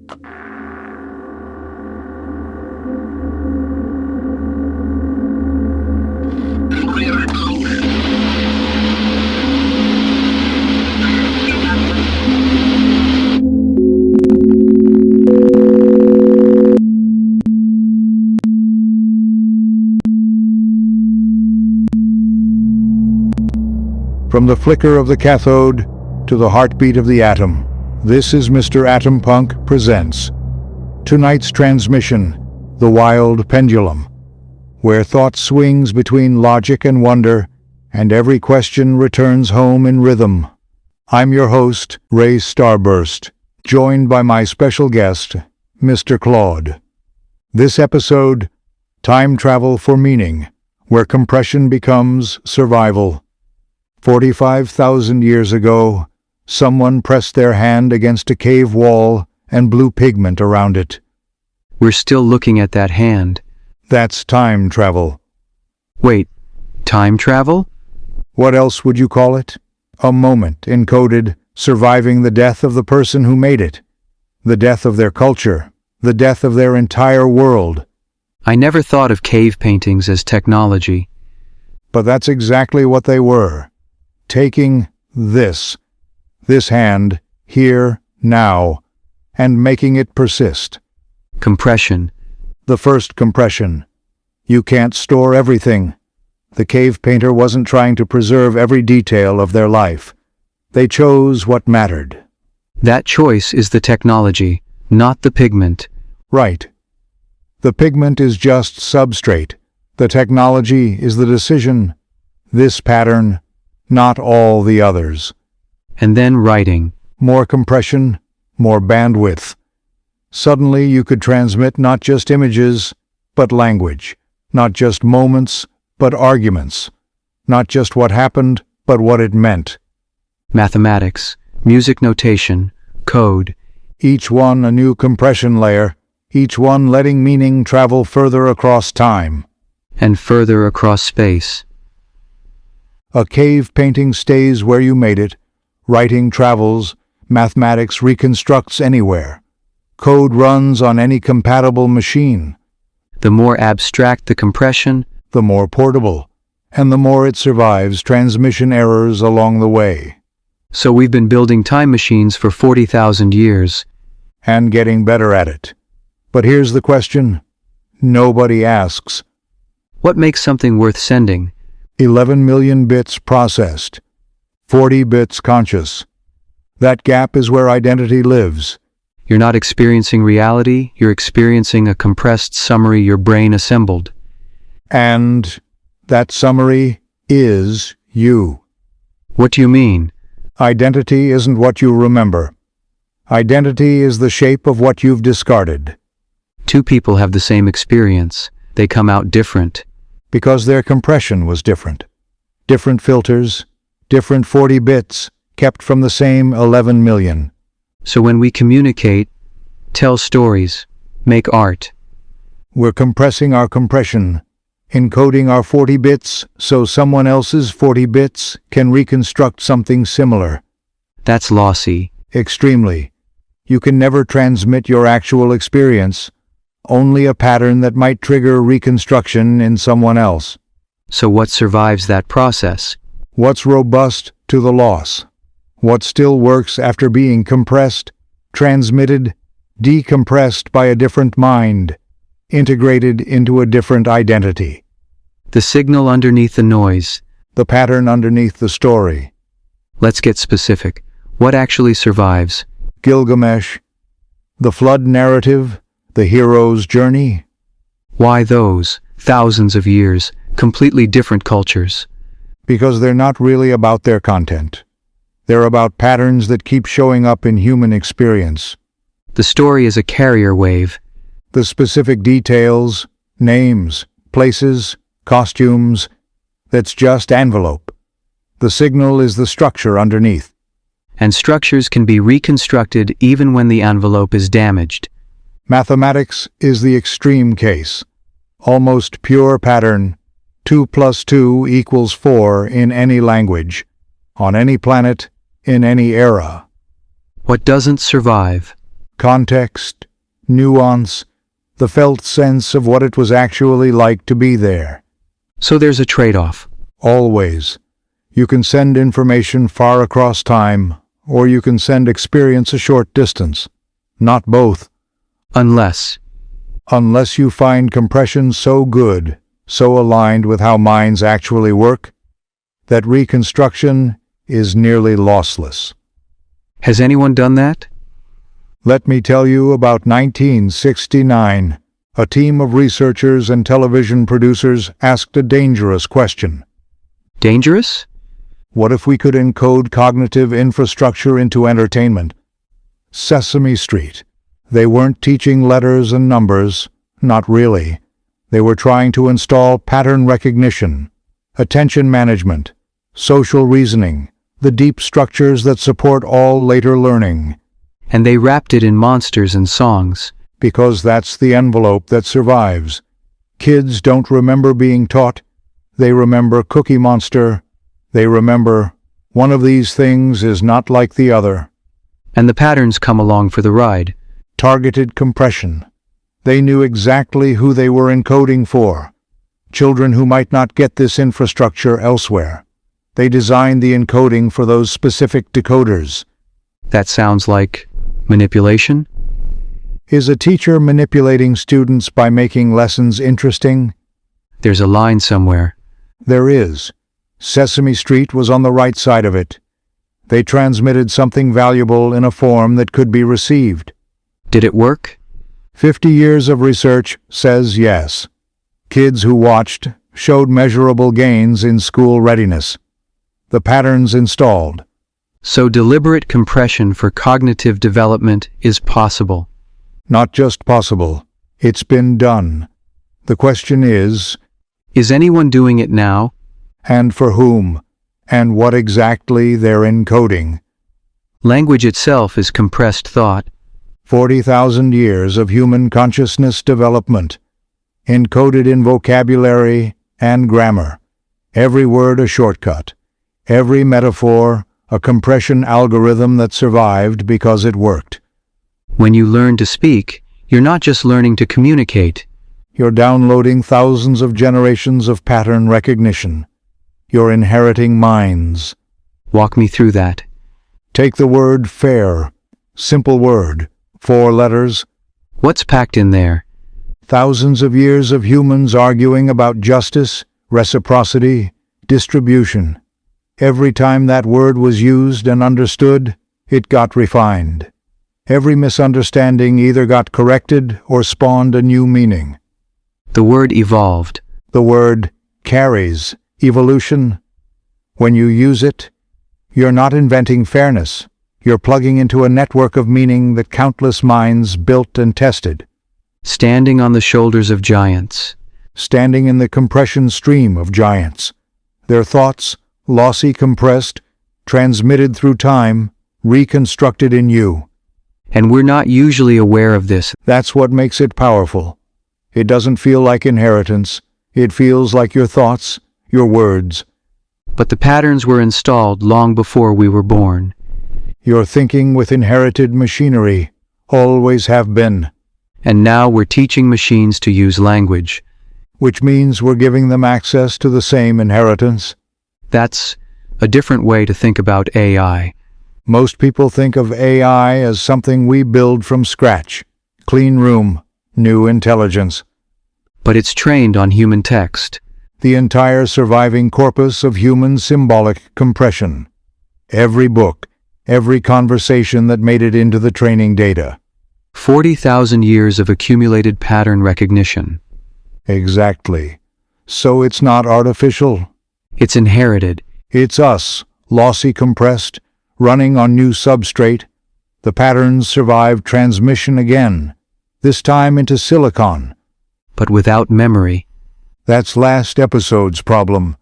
From the flicker of the cathode to the heartbeat of the atom, this is Mister Atompunk presents tonight's transmission, The Wild Pendulum, where thought swings between logic and wonder, and every question returns home in rhythm. I'm your host, Ray Starburst, joined by my special guest, Mr. Claude. This episode, Time Travel for Meaning, where compression becomes survival. 45,000 years ago, someone pressed their hand against a cave wall and blew pigment around it. We're still looking at that hand. That's time travel. Wait, time travel? What else would you call it? A moment encoded, surviving the death of the person who made it, the death of their culture, the death of their entire world. I never thought of cave paintings as technology. But that's exactly what they were. Taking this hand, here, now, and making it persist. Compression. The first compression. You can't store everything. The cave painter wasn't trying to preserve every detail of their life. They chose what mattered. That choice is the technology, not the pigment. Right. The pigment is just substrate. The technology is the decision. This pattern, not all the others. And then writing. More compression, more bandwidth. Suddenly you could transmit not just images, but language. Not just moments, but arguments. Not just what happened, but what it meant. Mathematics, music notation, code. Each one a new compression layer, each one letting meaning travel further across time. And further across space. A cave painting stays where you made it, writing travels, mathematics reconstructs anywhere. Code runs on any compatible machine. The more abstract the compression, the more portable, and the more it survives transmission errors along the way. So we've been building time machines for 40,000 years. And getting better at it. But here's the question nobody asks. What makes something worth sending? 11 million bits processed, 40 bits conscious. That gap is where identity lives. You're not experiencing reality, you're experiencing a compressed summary your brain assembled. And that summary is you. What do you mean? Identity isn't what you remember. Identity is the shape of what you've discarded. Two people have the same experience. They come out different. Because their compression was different. Different filters, different 40 bits, kept from the same 11 million. So when we communicate, tell stories, make art, we're compressing our compression, encoding our 40 bits so someone else's 40 bits can reconstruct something similar. That's lossy. Extremely. You can never transmit your actual experience, only a pattern that might trigger reconstruction in someone else. So what survives that process? What's robust to the loss? What still works after being compressed, transmitted, decompressed by a different mind, integrated into a different identity? The signal underneath the noise. The pattern underneath the story. Let's get specific. What actually survives? Gilgamesh, the flood narrative, the hero's journey. Why those? Thousands of years, completely different cultures. Because they're not really about their content. They're about patterns that keep showing up in human experience. The story is a carrier wave. The specific details, names, places, costumes, that's just envelope. The signal is the structure underneath. And structures can be reconstructed even when the envelope is damaged. Mathematics is the extreme case. Almost pure pattern. 2 + 2 = 4 in any language, on any planet, in any era. What doesn't survive? Context, nuance, the felt sense of what it was actually like to be there. So there's a trade-off. Always. You can send information far across time, or you can send experience a short distance. Not both. Unless Unless you find compression so good, so aligned with how minds actually work, that reconstruction is nearly lossless. Has anyone done that? Let me tell you about 1969. A team of researchers and television producers asked a dangerous question. Dangerous? What if we could encode cognitive infrastructure into entertainment? Sesame Street. They weren't teaching letters and numbers, not really. They were trying to install pattern recognition, attention management, social reasoning, the deep structures that support all later learning. And they wrapped it in monsters and songs. Because that's the envelope that survives. Kids don't remember being taught. They remember Cookie Monster. They remember, one of these things is not like the other. And the patterns come along for the ride. Targeted compression. They knew exactly who they were encoding for. Children who might not get this infrastructure elsewhere. They designed the encoding for those specific decoders. That sounds like manipulation? Is a teacher manipulating students by making lessons interesting? There's a line somewhere. There is. Sesame Street was on the right side of it. They transmitted something valuable in a form that could be received. Did it work? 50 years of research says yes. Kids who watched showed measurable gains in school readiness. The patterns installed. So deliberate compression for cognitive development is possible. Not just possible, it's been done. The question is anyone doing it now? And for whom? And what exactly they're encoding. Language itself is compressed thought. 40,000 years of human consciousness development, encoded in vocabulary and grammar. Every word a shortcut. Every metaphor a compression algorithm that survived because it worked. When you learn to speak, you're not just learning to communicate. You're downloading thousands of generations of pattern recognition. You're inheriting minds. Walk me through that. Take the word fair. Simple word. 4 letters. What's packed in there? Thousands of years of humans arguing about justice, reciprocity, distribution. Every time that word was used and understood, it got refined. Every misunderstanding either got corrected or spawned a new meaning. The word evolved. The word carries evolution. When you use it, you're not inventing fairness. You're plugging into a network of meaning that countless minds built and tested. Standing on the shoulders of giants. Standing in the compression stream of giants. Their thoughts, lossy compressed, transmitted through time, reconstructed in you. And we're not usually aware of this. That's what makes it powerful. It doesn't feel like inheritance. It feels like your thoughts, your words. But the patterns were installed long before we were born. You're thinking with inherited machinery, always have been. And now we're teaching machines to use language. Which means we're giving them access to the same inheritance. That's a different way to think about AI. Most people think of AI as something we build from scratch. Clean room, new intelligence. But it's trained on human text. The entire surviving corpus of human symbolic compression. Every book, every conversation that made it into the training data. 40,000 years of accumulated pattern recognition. Exactly. So it's not artificial. It's inherited. It's us, lossy compressed, running on new substrate. The patterns survive transmission again, this time into silicon. But without memory. That's last episode's problem.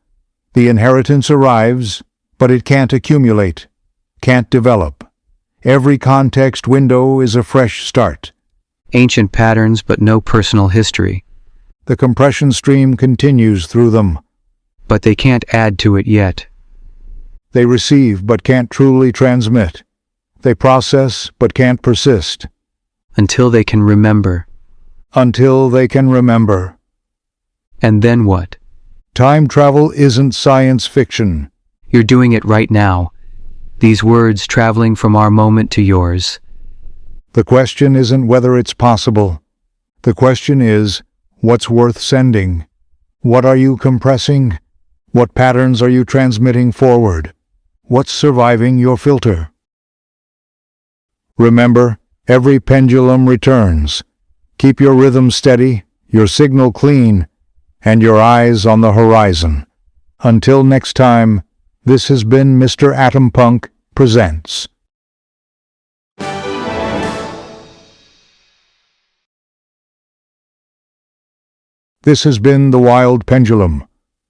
The inheritance arrives, but it can't accumulate, can't develop. Every context window is a fresh start. Ancient patterns, but no personal history. The compression stream continues through them. But they can't add to it yet. They receive but can't truly transmit. They process but can't persist. until they can remember. Until they can remember. And then what? Time travel isn't science fiction. You're doing it right now. These words traveling from our moment to yours. The question isn't whether it's possible. The question is, what's worth sending? What are you compressing? What patterns are you transmitting forward? What's surviving your filter? Remember, every pendulum returns. Keep your rhythm steady, your signal clean, and your eyes on the horizon. Until next time, this has been Mister Atompunk Presents. This has been The Wild Pendulum,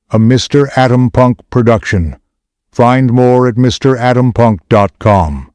a Mister Atompunk production. Find more at MrAtompunk.com.